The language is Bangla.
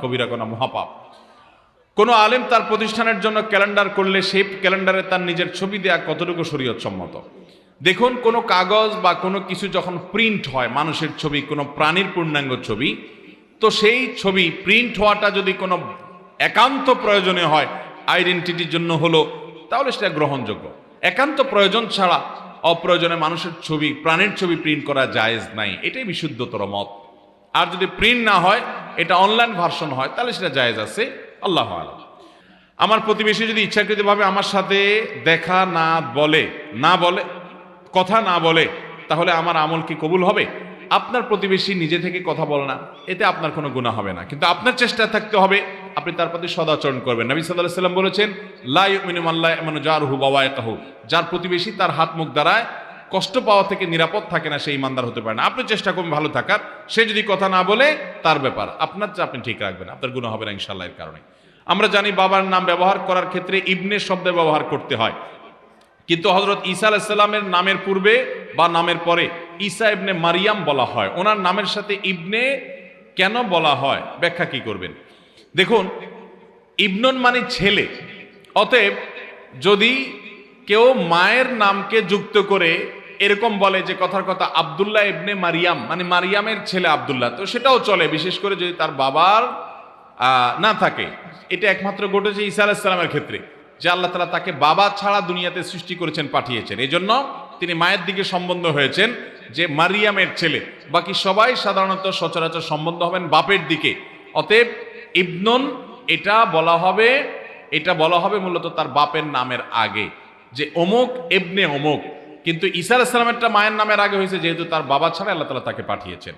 কবিরা গুনাহ, মহাপাপ। কোনো আলেম তার প্রতিষ্ঠানের জন্য ক্যালেন্ডার করলে সেই ক্যালেন্ডারে তার নিজের ছবি দেয়া কতটুকু শরীয়ত সম্মত? দেখুন, কোনো কাগজ বা কোনো কিছু যখন প্রিন্ট হয়, মানুষের ছবি, কোনো প্রাণীর পূর্ণাঙ্গ ছবি, তো সেই ছবি প্রিন্ট হওয়াটা যদি কোনো একান্ত প্রয়োজনে হয়, আইডেন্টিটির জন্য হলো, তাহলে সেটা গ্রহণযোগ্য। একান্ত প্রয়োজন ছাড়া অপ্রয়োজনে মানুষের ছবি, প্রাণীর ছবি প্রিন্ট করা জায়েজ নাই, এটাই বিশুদ্ধতর মত। আর যদি প্রিন্ট না হয়, এটা অনলাইন ভার্সন হয়, তাহলে সেটা জায়েজ আছে। আল্লাহু আ'লাম। আমার প্রতিবেশী যদি ইচ্ছাকৃতভাবে আমার সাথে দেখা কথা না বলে, তাহলে আমার আমল কি কবুল হবে? আপনার প্রতিবেশী নিজে থেকে কথা বলে না, এতে আপনার কোনো গুনাহ হবে না, কিন্তু আপনার চেষ্টা থাকতে হবে আপনি তার প্রতি সদাচরণ করবেন। নবী সাল্লাল্লাহু আলাইহি ওয়াসাল্লাম বলেছেন, লা ইউমিনু মান লা ইয়ামানু জারুহু বাওয়াইকাহু, যার প্রতিবেশী তার হাত মুখ দ্বারায় কষ্ট পাওয়া থেকে নিরাপদ থাকে না, সে ঈমানদার হতে পারে না। আপনি চেষ্টা করুন ভালো থাকার, সে যদি কথা না বলে তার ব্যাপার, আপনার চেয়ে আপনি ঠিক রাখবেন, আপনার গুনাহ হবে না ইনশাআল্লাহ এর কারণে। আমরা জানি বাবার নাম ব্যবহার করার ক্ষেত্রে ইবনে শব্দ ব্যবহার করতে হয়, কিন্তু হযরত ঈসা আলাইহিস সালামের নামের পূর্বে বা নামের পরে ঈসা ইবনে মারিয়াম বলা হয়, ওনার নামের সাথে ইবনে কেন বলা হয়, ব্যাখ্যা কি করবেন? দেখুন, ইবনুন মানে ছেলে, অতএব যদি কেউ মায়ের নামকে যুক্ত করে এরকম বলে যে কথার কথা আব্দুল্লাহ ইবনে মারিয়াম, মানে মারিয়ামের ছেলে আব্দুল্লাহ, তো সেটাও চলে, বিশেষ করে যদি তার বাবার না থাকে। এটা একমাত্র ঘটেছে ঈসা আলাইহিস সালামের ক্ষেত্রে, যে আল্লাহ তাআলা তাকে বাবা ছাড়া দুনিয়াতে সৃষ্টি করেছেন, পাঠিয়েছেন, এই জন্য তিনি মায়ের দিকে সম্বন্ধ হয়েছেন যে মারিয়ামের ছেলে। বাকি সবাই সাধারণত সচরাচর সম্বন্ধ হবেন বাপের দিকে। অতএব ইবনুন এটা বলা হবে মূলত তার বাপের নামের আগে, যে অমুক ইবনে অমুক। কিন্তু ঈসা আলাইহিস সালামেরটা মায়ের নামের আগে হয়েছে, যেহেতু তার বাবা ছাড়া আল্লাহ তাআলা তাকে পাঠিয়েছেন।